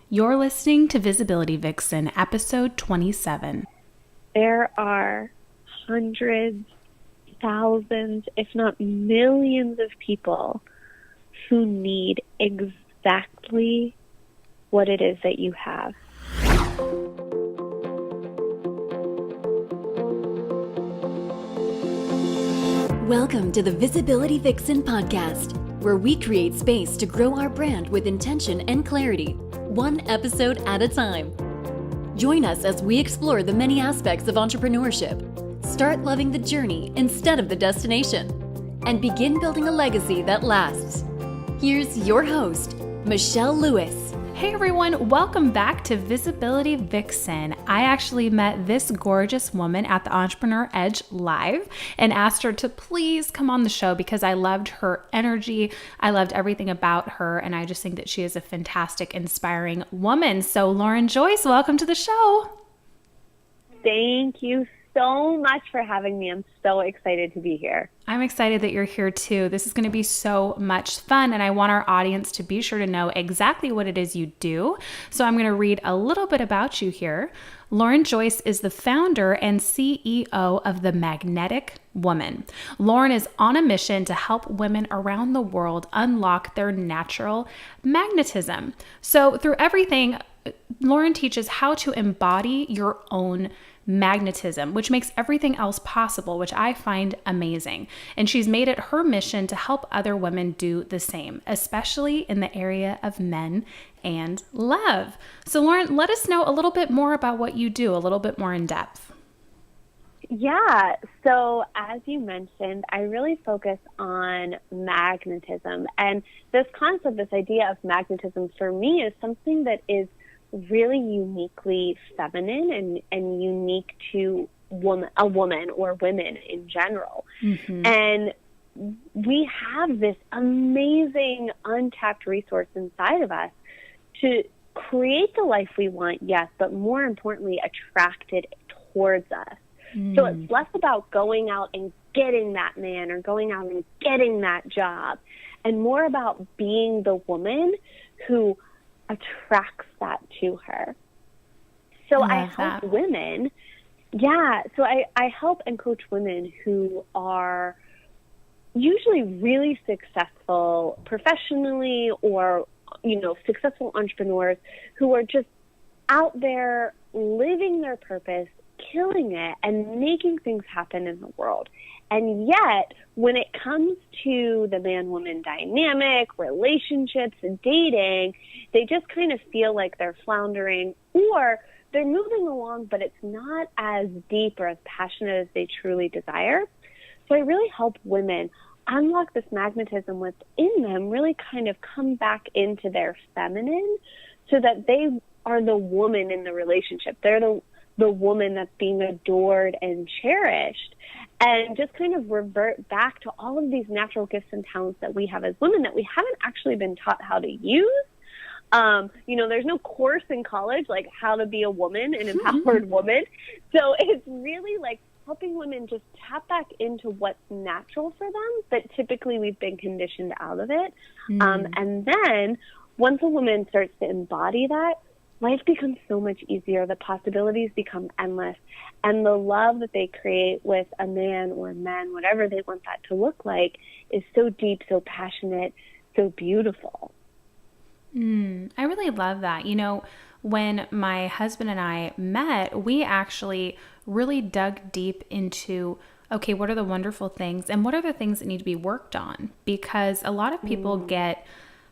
You're listening to Visibility Vixen, episode 27. There are hundreds, thousands, if not millions of people who need exactly what it is that you have. Welcome to the Visibility Vixen podcast, where we create space to grow our brand with intention and clarity, one episode at a time. Join us as we explore the many aspects of entrepreneurship, start loving the journey instead of the destination, and begin building a legacy that lasts. Here's your host, Michelle Lewis. Hey everyone, welcome back to Visibility Vixen. I actually met this gorgeous woman at the Entrepreneur Edge Live and asked her to please come on the show because I loved her energy. I loved everything about her, and I just think that she is a fantastic, inspiring woman. So Lauren Joyce, welcome to the show. Thank you so much for having me. I'm so excited to be here. I'm excited that you're here too. This is going to be so much fun, and I want our audience to be sure to know exactly what it is you do. So I'm going to read a little bit about you here. Lauren Joyce is the founder and CEO of The Magnetic Woman. Lauren is on a mission to help women around the world unlock their natural magnetism. So through everything, Lauren teaches how to embody your own magnetism, which makes everything else possible, which I find amazing. And she's made it her mission to help other women do the same, especially in the area of men and love. So Lauren, let us know a little bit more about what you do, a little bit more in depth. Yeah, so as you mentioned, I really focus on magnetism. And this concept, this idea of magnetism for me is something that is really uniquely feminine and unique to a woman or women in general. Mm-hmm. And we have this amazing untapped resource inside of us to create the life we want, yes, but more importantly, attract it towards us. So it's less about going out and getting that man or going out and getting that job, and more about being the woman who attracts that to her. So I help women. Yeah. So I help and coach women who are usually really successful professionally, or, successful entrepreneurs who are just out there living their purpose, killing it, and making things happen in the world. And yet, when it comes to the man-woman dynamic, relationships, and dating, they just kind of feel like they're floundering, or they're moving along, but it's not as deep or as passionate as they truly desire. So I really help women unlock this magnetism within them, really kind of come back into their feminine so that they are the woman in the relationship. They're the woman that's being adored and cherished, and just kind of revert back to all of these natural gifts and talents that we have as women that we haven't actually been taught how to use. There's no course in college like how to be a woman, an empowered woman. So it's really like helping women just tap back into what's natural for them, but typically we've been conditioned out of it. And then once a woman starts to embody that, life becomes so much easier. The possibilities become endless. And the love that they create with a man or men, whatever they want that to look like, is so deep, so passionate, so beautiful. I really love that. When my husband and I met, we actually really dug deep into, okay, what are the wonderful things and what are the things that need to be worked on? Because a lot of people get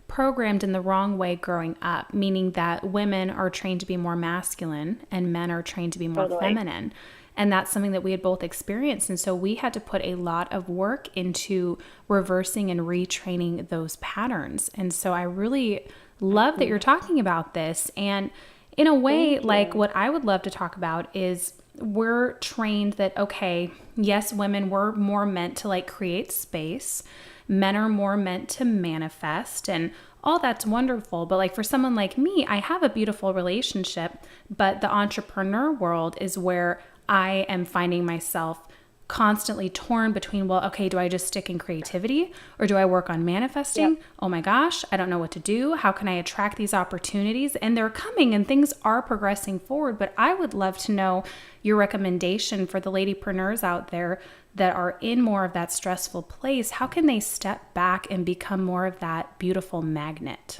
programmed in the wrong way growing up, meaning that women are trained to be more masculine and men are trained to be more feminine. And that's something that we had both experienced. And so we had to put a lot of work into reversing and retraining those patterns. And so I really love that you're talking about this. And in a way, like what I would love to talk about is we're trained that, okay, yes, women were more meant to create space. Men are more meant to manifest, and all that's wonderful. But for someone like me, I have a beautiful relationship, but the entrepreneur world is where I am finding myself constantly torn between, well, okay, do I just stick in creativity or do I work on manifesting? Yep. Oh my gosh, I don't know what to do. How can I attract these opportunities? And they're coming and things are progressing forward. But I would love to know your recommendation for the ladypreneurs out there that are in more of that stressful place. How can they step back and become more of that beautiful magnet?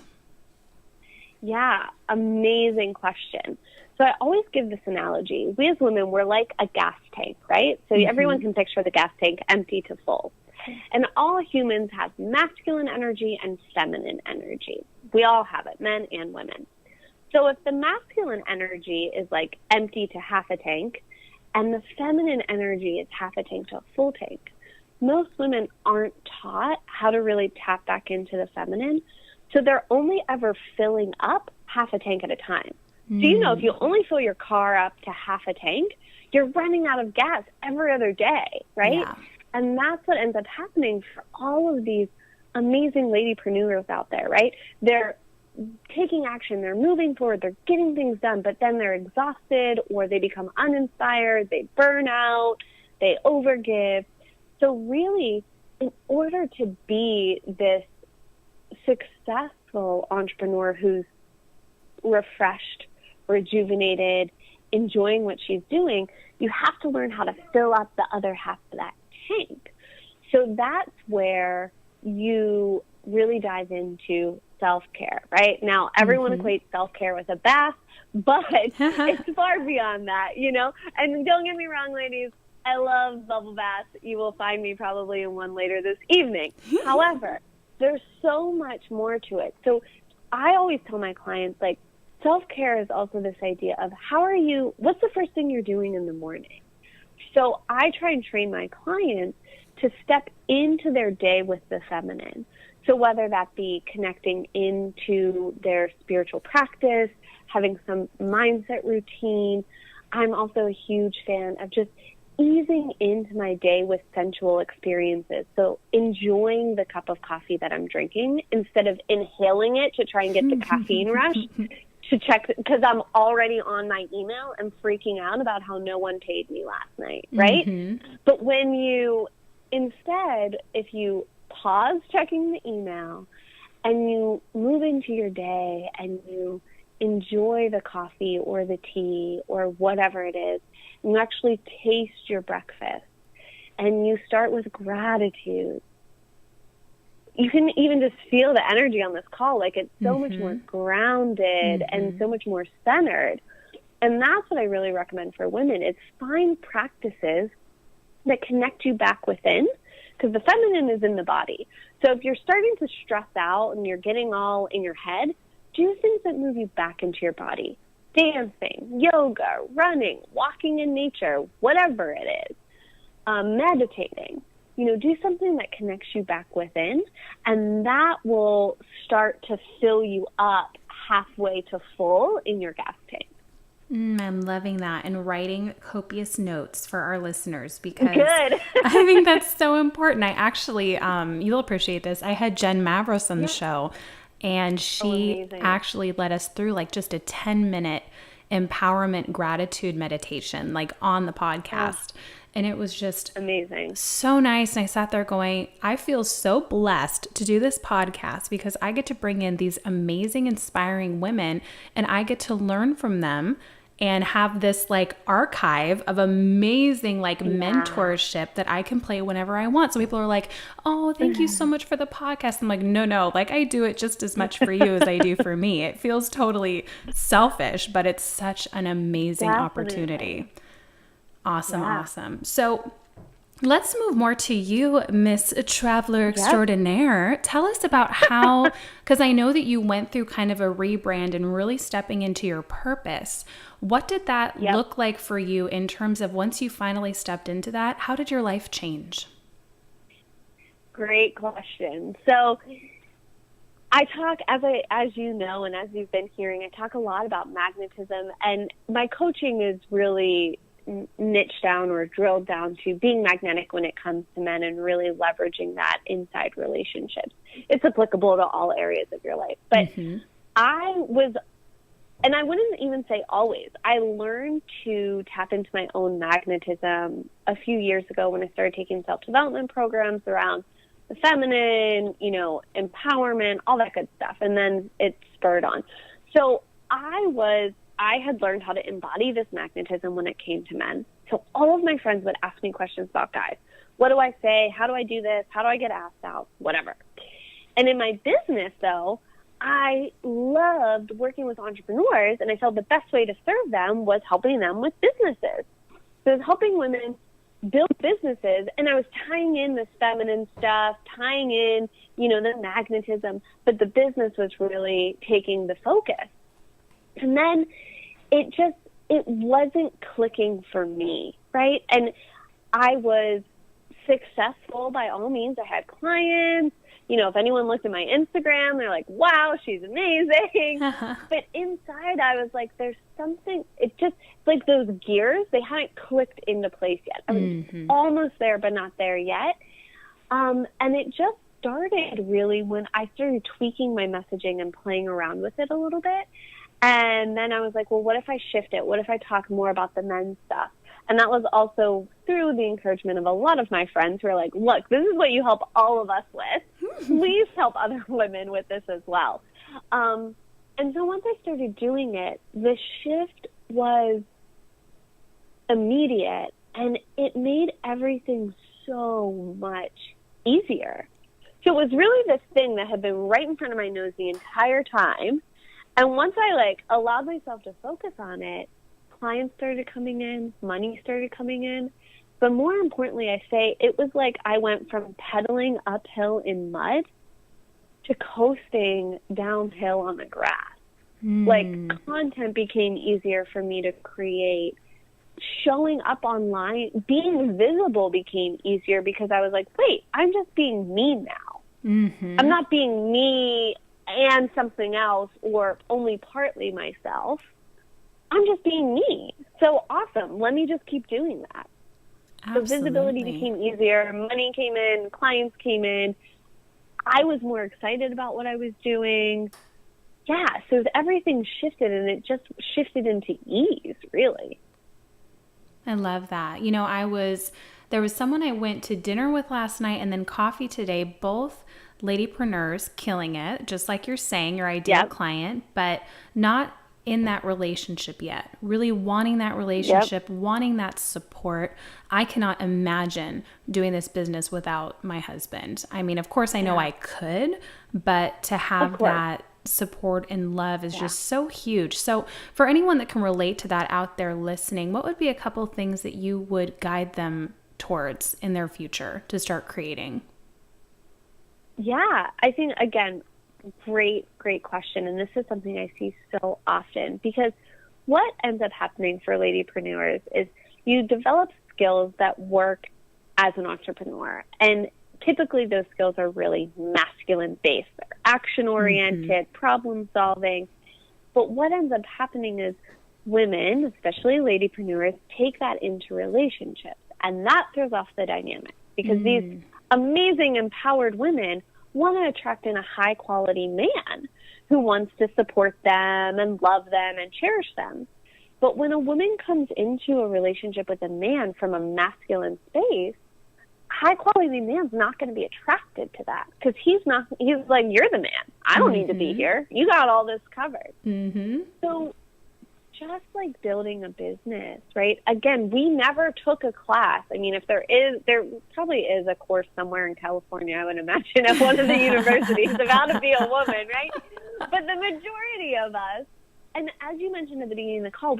Yeah, amazing question. So I always give this analogy. We as women, we're like a gas tank, right? So everyone can picture the gas tank empty to full. And all humans have masculine energy and feminine energy. We all have it, men and women. So if the masculine energy is like empty to half a tank and the feminine energy is half a tank to a full tank, most women aren't taught how to really tap back into the feminine. So they're only ever filling up half a tank at a time. So, you know, if you only fill your car up to half a tank, you're running out of gas every other day, right? Yeah. And that's what ends up happening for all of these amazing ladypreneurs out there, right? They're taking action, they're moving forward, they're getting things done, but then they're exhausted or they become uninspired, they burn out, they overgive. So really, in order to be this successful entrepreneur who's refreshed, rejuvenated, enjoying what she's doing, you have to learn how to fill up the other half of that tank. So that's where you really dive into self-care, right? Now, everyone equates self-care with a bath, but it's far beyond that, you know? And don't get me wrong, ladies, I love bubble baths. You will find me probably in one later this evening. However, there's so much more to it. So I always tell my clients, like, self-care is also this idea of what's the first thing you're doing in the morning? So I try and train my clients to step into their day with the feminine. So whether that be connecting into their spiritual practice, having some mindset routine, I'm also a huge fan of just easing into my day with sensual experiences. So enjoying the cup of coffee that I'm drinking instead of inhaling it to try and get the caffeine rush. To check, because I'm already on my email and freaking out about how no one paid me last night, right? But when if you pause checking the email and you move into your day and you enjoy the coffee or the tea or whatever it is, and you actually taste your breakfast and you start with gratitude, you can even just feel the energy on this call. Like, it's so much more grounded and so much more centered. And that's what I really recommend for women. It's find practices that connect you back within, because the feminine is in the body. So if you're starting to stress out and you're getting all in your head, do things that move you back into your body. Dancing, yoga, running, walking in nature, whatever it is, meditating. You know, do something that connects you back within, and that will start to fill you up halfway to full in your gas tank. I'm loving that, and writing copious notes for our listeners, because Good. I think that's so important. I actually, you'll appreciate this. I had Jen Mavros on the show, and she actually led us through like just a 10-minute empowerment gratitude meditation, like on the podcast. And it was just amazing. So nice. And I sat there going, I feel so blessed to do this podcast because I get to bring in these amazing, inspiring women, and I get to learn from them and have this like archive of amazing like mentorship that I can play whenever I want. So people are like, oh, thank you so much for the podcast. I'm like, no, like I do it just as much for you as I do for me. It feels totally selfish, but it's such an amazing opportunity. Awesome. So let's move more to you, Miss Traveler Extraordinaire. Tell us about how, because I know that you went through kind of a rebrand and really stepping into your purpose. What did that look like for you in terms of once you finally stepped into that? How did your life change? Great question. So I talk, as you know, and as you've been hearing, I talk a lot about magnetism, and my coaching is really niche down or drilled down to being magnetic when it comes to men and really leveraging that inside relationships. It's applicable to all areas of your life. But I was and I wouldn't even say always. I learned to tap into my own magnetism a few years ago when I started taking self-development programs around the feminine, you know, empowerment, all that good stuff. And then it spurred on. So I had learned how to embody this magnetism when it came to men. So all of my friends would ask me questions about guys. What do I say? How do I do this? How do I get asked out? Whatever. And in my business, though, I loved working with entrepreneurs, and I felt the best way to serve them was helping them with businesses. So I was helping women build businesses, and I was tying in this feminine stuff, tying in, you know, the magnetism, but the business was really taking the focus. And then it wasn't clicking for me, right? And I was successful by all means. I had clients. You know, if anyone looked at my Instagram, they're like, wow, she's amazing. But inside I was like, there's something, it just, like those gears, they hadn't clicked into place yet. I was almost there, but not there yet. And it just started really when I started tweaking my messaging and playing around with it a little bit. And then I was like, well, what if I shift it? What if I talk more about the men's stuff? And that was also through the encouragement of a lot of my friends who are like, look, this is what you help all of us with. Please help other women with this as well. And so once I started doing it, the shift was immediate, and it made everything so much easier. So it was really this thing that had been right in front of my nose the entire time. And once I allowed myself to focus on it, clients started coming in, money started coming in. But more importantly, I say it was like I went from pedaling uphill in mud to coasting downhill on the grass. Like, content became easier for me to create. Showing up online, being visible became easier because I was like, wait, I'm just being me now. I'm not being me and something else or only partly myself. I'm just being me. So awesome. Let me just keep doing that. Absolutely. So visibility became easier. Money came in. Clients came in. I was more excited about what I was doing. Yeah. So everything shifted, and it just shifted into ease, really. I love that. You know, there was someone I went to dinner with last night and then coffee today, both ladypreneurs, killing it, just like you're saying, your ideal client, but not in that relationship yet, really wanting that relationship, wanting that support. I cannot imagine doing this business without my husband. I mean, of course I know I could, but to have that support and love is just so huge. So for anyone that can relate to that out there listening, what would be a couple things that you would guide them towards in their future to start creating? Yeah, I think, again, great question. And this is something I see so often, because what ends up happening for ladypreneurs is you develop skills that work as an entrepreneur. And typically those skills are really masculine based. They're action oriented, problem solving. But what ends up happening is women, especially ladypreneurs, take that into relationships. And that throws off the dynamic, because these amazing, empowered women want to attract in a high-quality man who wants to support them and love them and cherish them. But when a woman comes into a relationship with a man from a masculine space, high-quality man's not going to be attracted to that, because he's like, you're the man. I don't need to be here. You got all this covered. So just like building a business, right? Again, we never took a class. I mean, if there probably is a course somewhere in California, I would imagine, at one of the universities about to be a woman, right? But the majority of us, and as you mentioned at the beginning of the call,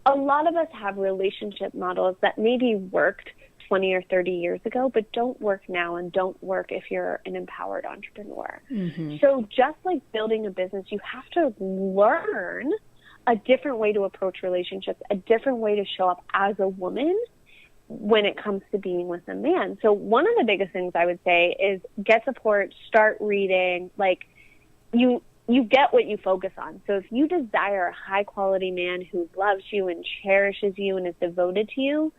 a lot of us have relationship models that maybe worked 20 or 30 years ago, but don't work now and don't work if you're an empowered entrepreneur. So just like building a business, you have to learn a different way to approach relationships, a different way to show up as a woman when it comes to being with a man. So one of the biggest things I would say is get support, start reading. Like, you get what you focus on. So if you desire a high quality man who loves you and cherishes you and is devoted to you,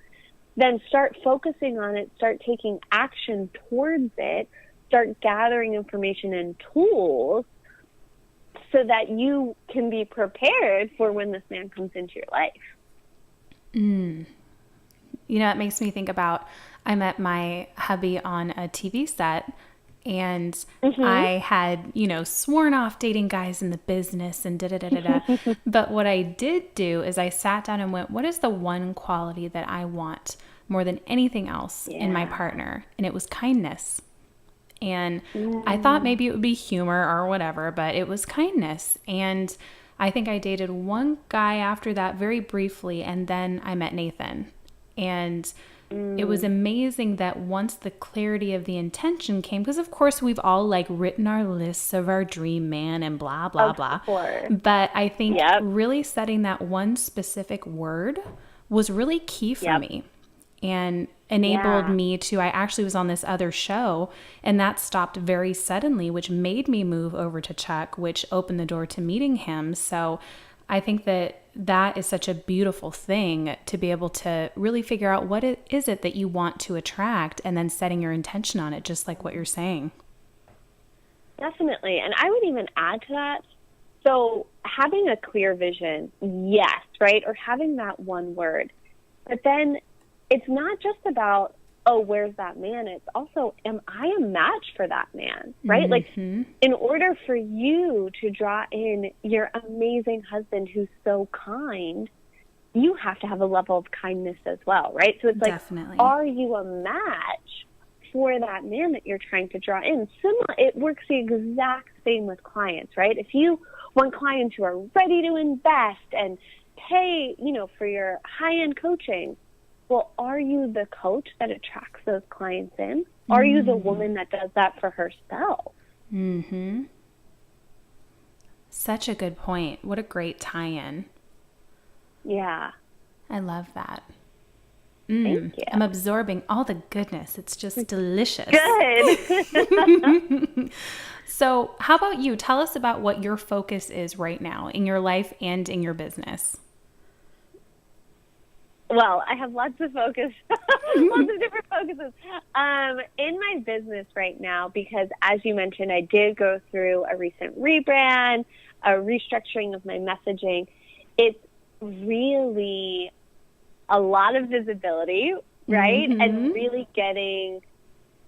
then start focusing on it, start taking action towards it, start gathering information and tools so that you can be prepared for when this man comes into your life. You know, it makes me think about, I met my hubby on a TV set, and I had, you know, sworn off dating guys in the business and da-da-da-da-da. But what I did do is I sat down and went, what is the one quality that I want more than anything else in my partner? And it was kindness. And I thought maybe it would be humor or whatever, but it was kindness. And I think I dated one guy after that very briefly, and then I met Nathan. And it was amazing that once the clarity of the intention came, because of course we've all like written our lists of our dream man and blah, blah, blah. But I think really setting that one specific word was really key for me, and enabled me to, I actually was on this other show, and that stopped very suddenly, which made me move over to Chuck, which opened the door to meeting him. So I think that that is such a beautiful thing, to be able to really figure out what it is that you want to attract, and then setting your intention on it, just like what you're saying. Definitely. And I would even add to that. So having a clear vision, yes, right? Or having that one word. But then it's not just about, oh, where's that man? It's also, am I a match for that man, right? Like, in order for you to draw in your amazing husband who's so kind, you have to have a level of kindness as well, right? So it's like, are you a match for that man that you're trying to draw in? It works the exact same with clients, right? If you want clients who are ready to invest and pay, you know, for your high-end coaching, well, are you the coach that attracts those clients in? Are you the woman that does that for herself? Such a good point. What a great tie-in. Yeah. I love that. Thank you. I'm absorbing all the goodness. It's just delicious. Good. So how about you? Tell us about what your focus is right now in your life and in your business. Well, I have lots of focus, lots of different focuses. In my business right now, because as you mentioned, I did go through a recent rebrand, a restructuring of my messaging. It's really a lot of visibility, right? And really getting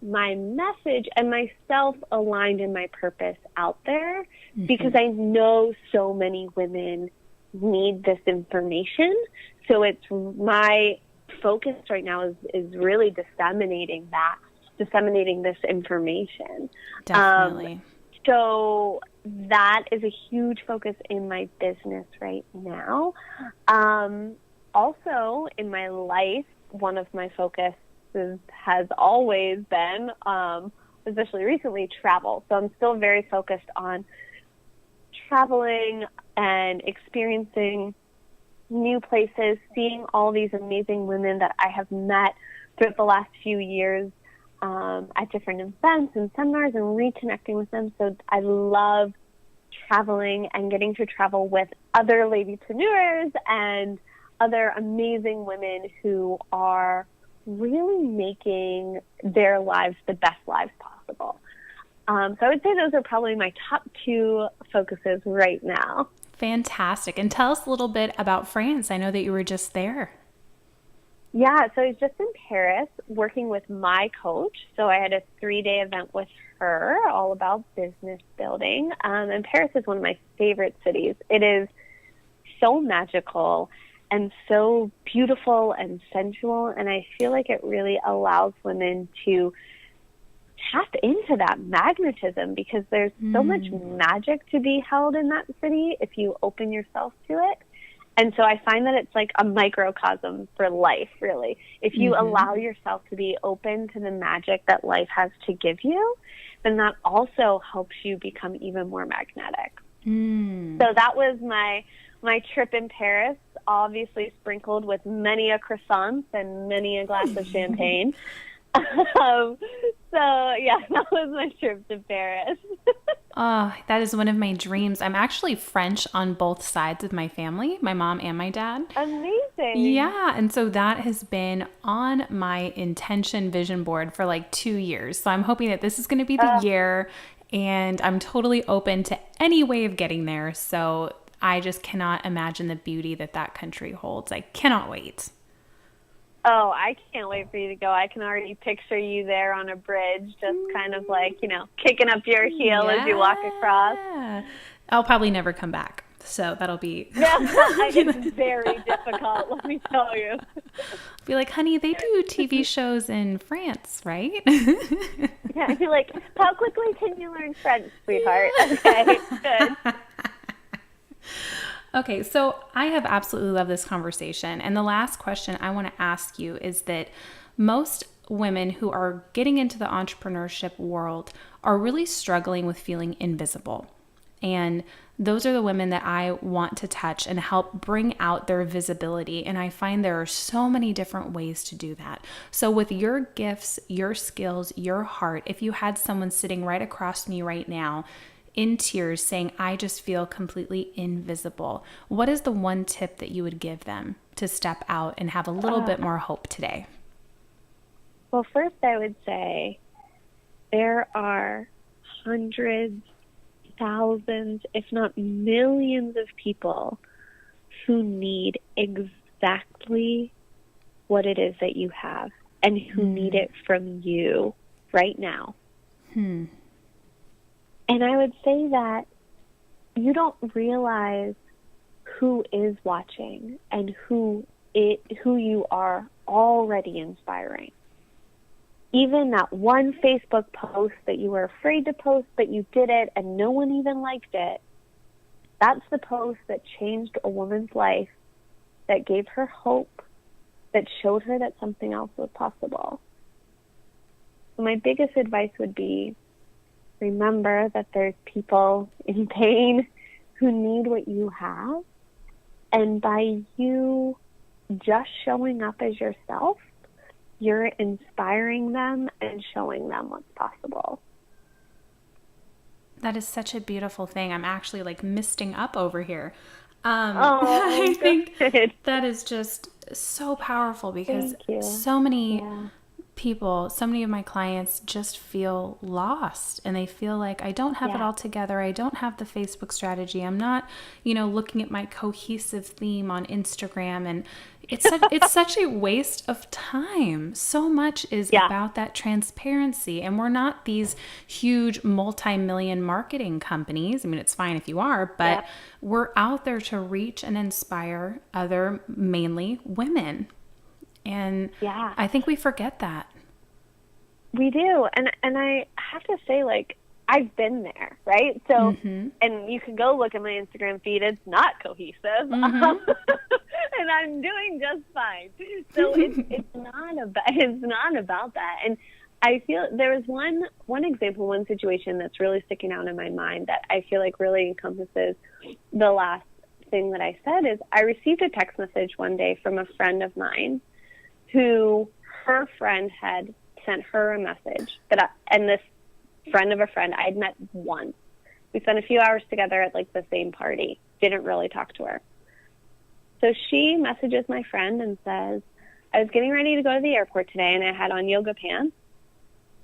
my message and myself aligned in my purpose out there, because I know so many women need this information. So it's my focus right now is really disseminating this information. Definitely. So that is a huge focus in my business right now. Also in my life, one of my focuses has always been, especially recently, travel. So I'm still very focused on traveling and experiencing new places, seeing all these amazing women that I have met throughout the last few years at different events and seminars, and reconnecting with them. So I love traveling and getting to travel with other ladypreneurs and other amazing women who are really making their lives the best lives possible. So I would say those are probably my top two focuses right now. Fantastic. And tell us a little bit about France. I know that you were just there. Yeah, so I was just in Paris working with my coach. So I had a 3-day event with her all about business building. And Paris is one of my favorite cities. It is so magical and so beautiful and sensual. And I feel like it really allows women to tap into that magnetism, because there's so much magic to be held in that city if you open yourself to it. And so I find that it's like a microcosm for life, really. If you allow yourself to be open to the magic that life has to give you, then that also helps you become even more magnetic. So that was my trip in Paris, obviously sprinkled with many a croissant and many a glass of champagne. So, yeah, that was my trip to Paris. Oh, that is one of my dreams. I'm actually French on both sides of my family, my mom and my dad. Amazing. Yeah, and so that has been on my intention vision board for like 2 years. So I'm hoping that this is going to be the year. and I'm totally open to any way of getting there. So I just cannot imagine the beauty that that country holds. I cannot wait. Oh, I can't wait for you to go. I can already picture you there on a bridge, just kind of like, kicking up your heel as you walk across. I'll probably never come back. So that'll be... It's very difficult, let me tell you. Be like, honey, they do TV shows in France, right? Yeah, you're like, how quickly can you learn French, sweetheart? Okay, good. Okay, so I have absolutely loved this conversation. And the last question I want to ask you is that most women who are getting into the entrepreneurship world are really struggling with feeling invisible. And those are the women that I want to touch and help bring out their visibility. And I find there are so many different ways to do that. So with your gifts, your skills, your heart, if you had someone sitting right across me right now in tears saying, I just feel completely invisible, what is the one tip that you would give them to step out and have a little bit more hope today? Well, first I would say there are hundreds, thousands, if not millions of people who need exactly what it is that you have and who need it from you right now. And I would say that you don't realize who is watching and who you are already inspiring. Even that one Facebook post that you were afraid to post, but you did it and no one even liked it, that's the post that changed a woman's life, that gave her hope, that showed her that something else was possible. So my biggest advice would be, remember that there's people in pain who need what you have, and by you just showing up as yourself, you're inspiring them and showing them what's possible. That is such a beautiful thing. I'm actually like misting up over here. I think that is just so powerful because so many people, so many of my clients just feel lost and they feel like I don't have it all together. I don't have the Facebook strategy. I'm not, looking at my cohesive theme on Instagram, and it's such a waste of time. So much is about that transparency, and we're not these huge multi-million marketing companies. I mean, it's fine if you are, but we're out there to reach and inspire other, mainly women. And I think we forget that. We do. And I have to say, like, I've been there, right? So, and you can go look at my Instagram feed. It's not cohesive. And I'm doing just fine. So it's not about that. And I feel there was one example, one situation that's really sticking out in my mind that I feel like really encompasses the last thing that I said is I received a text message one day from a friend of mine who her friend had sent her a message and this friend of a friend I'd met once. We spent a few hours together at like the same party. Didn't really talk to her. So she messages my friend and says, I was getting ready to go to the airport today and I had on yoga pants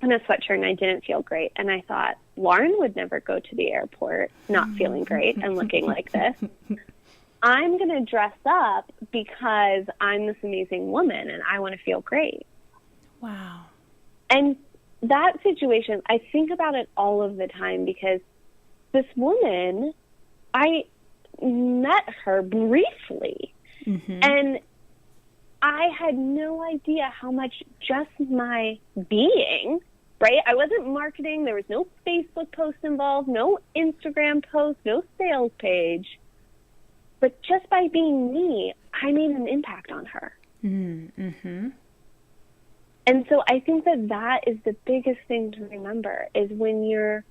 and a sweatshirt and I didn't feel great. And I thought, Lauren would never go to the airport not feeling great and looking like this. I'm going to dress up because I'm this amazing woman and I want to feel great. Wow. And that situation, I think about it all of the time because this woman, I met her briefly and I had no idea how much just my being, right? I wasn't marketing. There was no Facebook post involved, no Instagram post, no sales page. But just by being me, I made an impact on her. And so I think that is the biggest thing to remember is when you're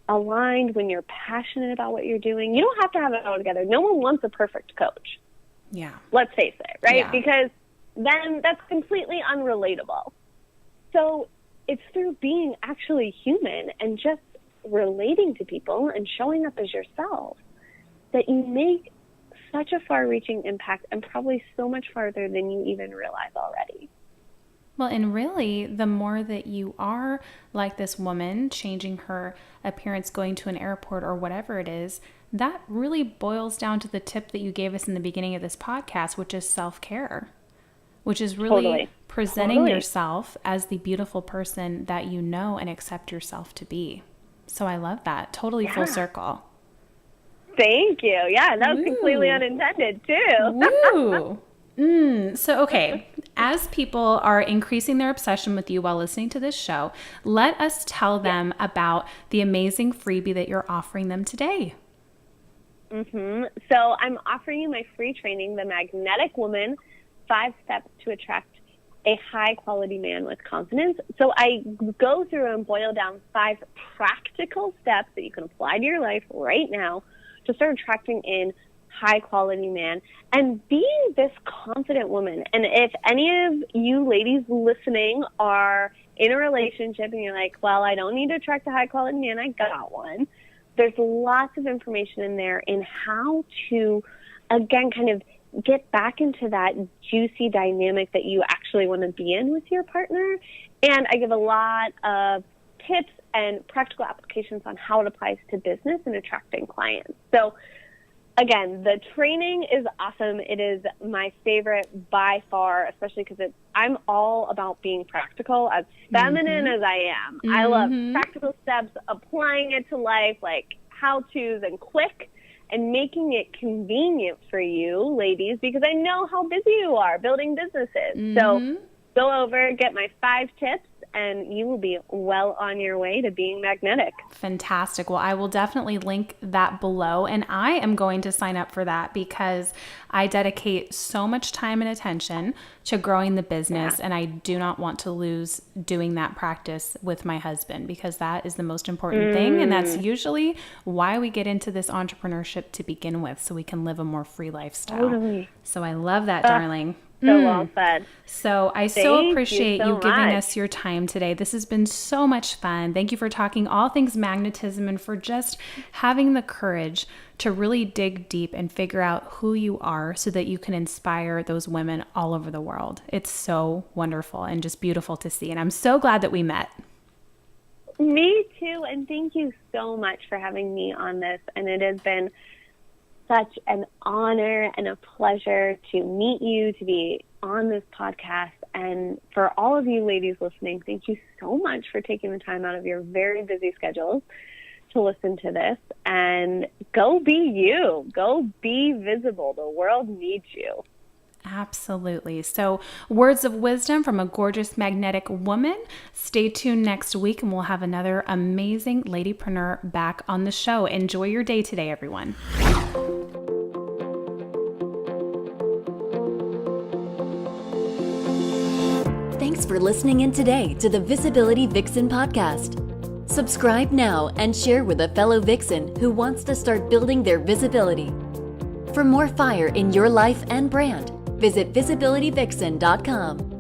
aligned, when you're passionate about what you're doing, you don't have to have it all together. No one wants a perfect coach. Yeah. Let's face it, right? Yeah. Because then that's completely unrelatable. So it's through being actually human and just relating to people and showing up as yourself that you make such a far-reaching impact and probably so much farther than you even realize already. Well, and really, the more that you are like this woman, changing her appearance, going to an airport or whatever it is, that really boils down to the tip that you gave us in the beginning of this podcast, which is self-care, which is really presenting yourself as the beautiful person that you know and accept yourself to be. So I love that. Totally full circle. Thank you. Yeah, that was completely unintended too. Woo. So, okay, as people are increasing their obsession with you while listening to this show, let us tell them about the amazing freebie that you're offering them today. So I'm offering you my free training, The Magnetic Woman, 5 Steps to Attract a High-Quality Man with Confidence. So I go through and boil down 5 practical steps that you can apply to your life right now to start attracting in high-quality man and being this confident woman. And if any of you ladies listening are in a relationship and you're like, well, I don't need to attract a high-quality man, I got one. There's lots of information in there in how to, again, kind of get back into that juicy dynamic that you actually want to be in with your partner. And I give a lot of tips and practical applications on how it applies to business and attracting clients. So again, the training is awesome. It is my favorite by far, especially because I'm all about being practical, as feminine as I am. I love practical steps, applying it to life, like how-tos and quick, and making it convenient for you, ladies, because I know how busy you are building businesses. So go over, get my 5 tips, and you will be well on your way to being magnetic. Fantastic. Well, I will definitely link that below, and I am going to sign up for that because I dedicate so much time and attention to growing the business, and I do not want to lose doing that practice with my husband because that is the most important thing, and that's usually why we get into this entrepreneurship to begin with, so we can live a more free lifestyle. Totally. So I love that, darling. So well said. So I so appreciate you giving us your time today. This has been so much fun. Thank you for talking all things magnetism and for just having the courage to really dig deep and figure out who you are so that you can inspire those women all over the world. It's so wonderful and just beautiful to see. And I'm so glad that we met. Me too. And thank you so much for having me on this. And it has been such an honor and a pleasure to meet you, to be on this podcast. And for all of you ladies listening, thank you so much for taking the time out of your very busy schedules to listen to this. And go be you. Go be visible. The world needs you. Absolutely. So words of wisdom from a gorgeous magnetic woman. Stay tuned next week and we'll have another amazing ladypreneur back on the show. Enjoy your day today, everyone. Thanks for listening in today to the Visibility Vixen podcast. Subscribe now and share with a fellow Vixen who wants to start building their visibility. For more fire in your life and brand, visit visibilityvixen.com.